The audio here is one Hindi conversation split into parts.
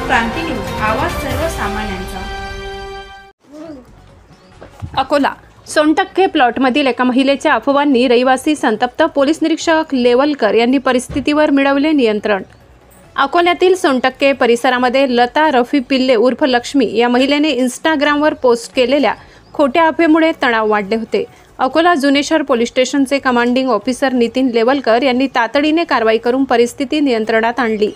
क्रांती न्यूज, आवाज सर्वसामान्यांचा। अकोला सोनटक्के प्लॉटमधील एका महिलेच्या अफवांनी रहिवासी संतप्त। पोलीस निरीक्षक लेवलकर यांनी परिस्थितीवर मिळवले नियंत्रण। अकोल्यातील सोनटक्के परिसरामध्ये लता रफी पिल्ले उर्फ लक्ष्मी या महिलेने इंस्टाग्रामवर पोस्ट केलेल्या खोट्या अफवेमुळे तणाव वाढले होते। अकोला जुने शहर पोलीस स्टेशनचे कमांडिंग ऑफिसर नितीन लेवलकर यांनी तातडीने कारवाई करून परिस्थिती नियंत्रणात आणली।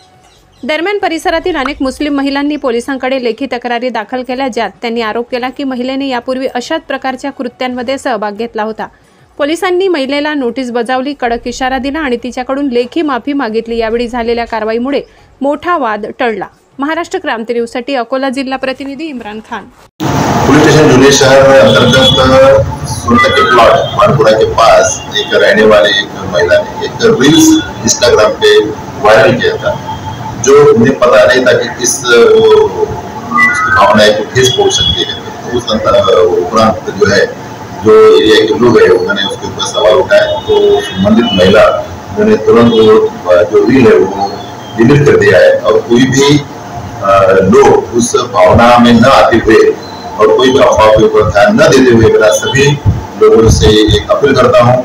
दरम्यान परिसरातील अनेक मुस्लिम महिलांनी पोलिसांकडे लेखी तक्रारी दाखल केल्या, ज्यात त्यांनी आरोप केला की महिलेने यापूर्वी अशाच प्रकारच्या कृत्यांमध्ये सहभाग घेतला होता। पोलिसांनी महिलेला नोटीस बजावली, कडक इशारा दिला आणि तिच्याकडून लेखी माफी मागितली। यावेळी झालेल्या कारवाईमुळे मोठा वाद टळला। महाराष्ट्र क्रांती न्यूजसाठी अकोला जिल्हा प्रतिनिधी इम्रान खान। पुलिस स्टेशन जुने शहर अंतर्गत सोनटक्के प्लॉट मानपुरा के पास एक रहने वाली एक महिला ने एक रील्स इंस्टाग्राम पे वायरल किया था, जो मुझे पता नहीं था कि किस उसकी भावनाएं को ठेस पहुंच सकती है। तो उस उपरांत जो है, जो एरिया के लोग है, उन्होंने उसके ऊपर सवाल उठाया। तो संबंधित महिला उन्होंने तुरंत जो रील है वो डिलीट कर दिया है, और कोई भी लोग उस भावना में न आते हुए और कोई भी अफवाह के ऊपर ध्यान न देते हुए, मेरा सभी लोगों से एक अपील करता हूँ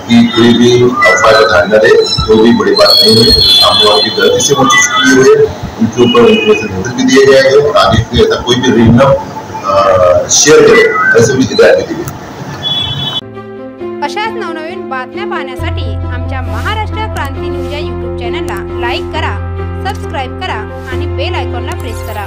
कि कोई भी अफवाह का ध्यान न दे। कोई भी बड़ी बात नहीं है, सामने वाले की गलती से वो चीज की हुई है, उनके ऊपर इन्फॉर्मेशन नोटिस भी दिए जाएंगे और आगे से ऐसा कोई भी रील न शेअर करे, ऐसे भी हिदायत दी गई। अशाच नवनवीन बातम्या पाहण्यासाठी आमच्या महाराष्ट्र क्रांती न्यूज या यूट्यूब चॅनलला लाईक करा, सबस्क्राईब करा आणि बेल आयकॉनला प्रेस करा।